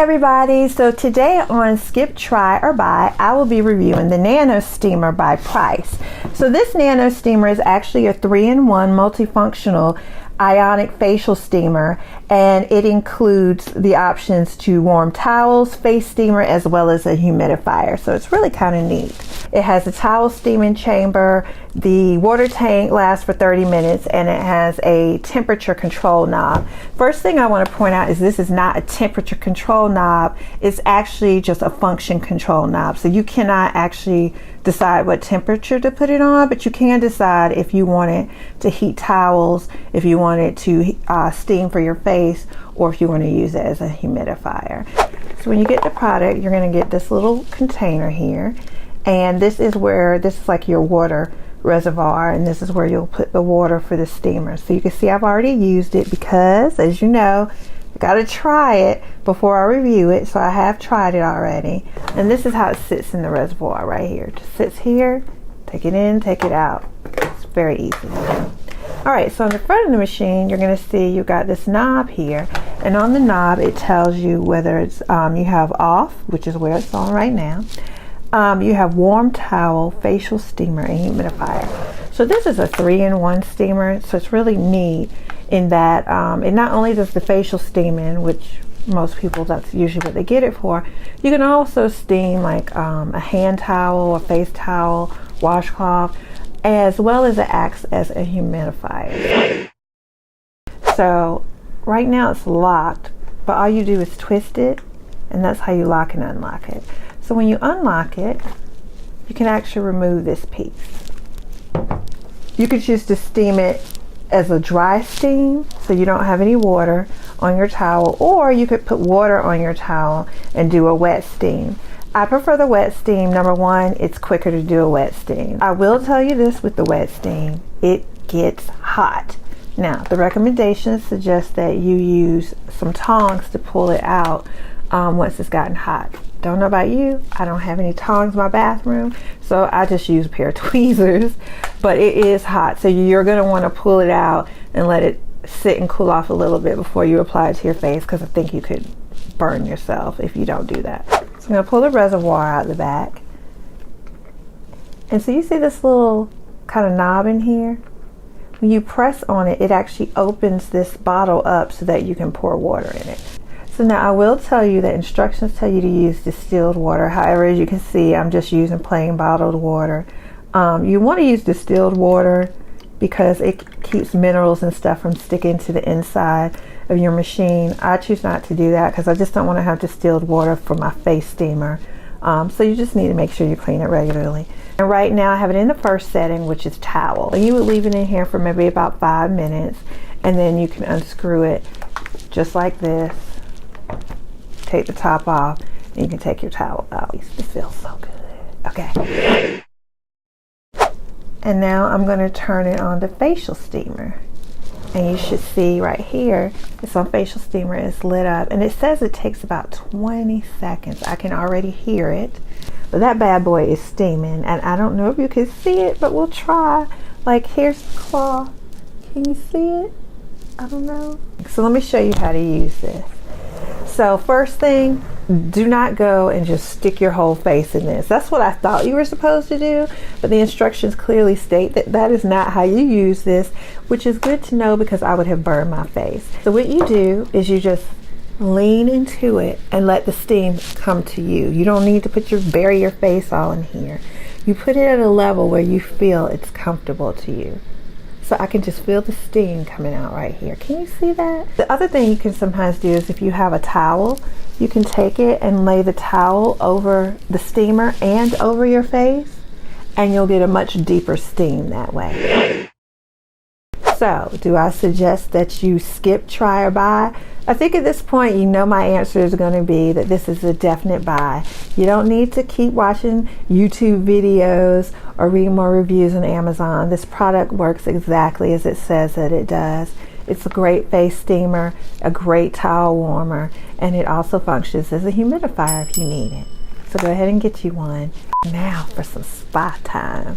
everybody, so today on Skip, Try, or Buy, I will be reviewing the NanoSteamer by Price. So this NanoSteamer is actually a 3-in-1 multifunctional ionic facial steamer, and it includes the options to warm towels, face steamer, as well as a humidifier. So it's really kind of neat. It has a towel steaming chamber, the water tank lasts for 30 minutes, and it has a temperature control knob. First thing I want to point out is this is not a temperature control knob, it's actually just a function control knob. So you cannot actually decide what temperature to put it on, but you can decide if you want it to heat towels, if you want it to steam for your face, or if you want to use it as a humidifier. So when you get the product, you're going to get this little container here, and this is like your water reservoir, and this is where you'll put the water for the steamer. So you can see I've already used it because, as you know, I gotta try it before I review it, so I have tried it already. And this is how it sits in the reservoir right here. It just sits here, take it in, take it out. It's very easy. Alright, so on the front of the machine, you're gonna see you've got this knob here, and on the knob it tells you whether it's you have off, which is where it's on right now. You have warm towel, facial steamer, and humidifier. So this is a 3-in-1 steamer, so it's really neat in that it not only does the facial steaming, which most people, that's usually what they get it for. You can also steam like a hand towel, a face towel, washcloth, as well as it acts as a humidifier. So right now it's locked, but all you do is twist it, and that's how you lock and unlock it. So when you unlock it, you can actually remove this piece. You could choose to steam it as a dry steam, so you don't have any water on your towel, or you could put water on your towel and do a wet steam. I prefer the wet steam. Number one, it's quicker to do a wet steam. I will tell you this with the wet steam, it gets hot. Now, the recommendations suggest that you use some tongs to pull it out once it's gotten hot. Don't know about you, I don't have any tongs in my bathroom, so I just use a pair of tweezers, but it is hot, so you're going to want to pull it out and let it sit and cool off a little bit before you apply it to your face, because I think you could burn yourself if you don't do that. So I'm going to pull the reservoir out the back, and so you see this little kind of knob in here. When you press on it, it actually opens this bottle up so that you can pour water in it. So now I will tell you that instructions tell you to use distilled water. However, as you can see, I'm just using plain bottled water. You want to use distilled water because it keeps minerals and stuff from sticking to the inside of your machine. I choose not to do that because I just don't want to have distilled water for my face steamer. So you just need to make sure you clean it regularly. And right now I have it in the first setting, which is towel. And you would leave it in here for maybe about 5 minutes, and then you can unscrew it just like this. Take the top off, and you can take your towel out. It feels so good. Okay. And now I'm going to turn it on the facial steamer. And you should see right here, it's on facial steamer, it's lit up. And it says it takes about 20 seconds. I can already hear it. But that bad boy is steaming. And I don't know if you can see it, but we'll try. Like, here's the claw. Can you see it? I don't know. So let me show you how to use this. So first thing, do not go and just stick your whole face in this. That's what I thought you were supposed to do, but the instructions clearly state that that is not how you use this, which is good to know because I would have burned my face. So what you do is you just lean into it and let the steam come to you. You don't need to bury your face all in here. You put it at a level where you feel it's comfortable to you. So I can just feel the steam coming out right here. Can you see that? The other thing you can sometimes do is if you have a towel, you can take it and lay the towel over the steamer and over your face, and you'll get a much deeper steam that way. So, do I suggest that you skip, try, or buy? I think at this point you know my answer is going to be that this is a definite buy. You don't need to keep watching YouTube videos or reading more reviews on Amazon. This product works exactly as it says that it does. It's a great face steamer, a great towel warmer, and it also functions as a humidifier if you need it. So go ahead and get you one. Now for some spa time.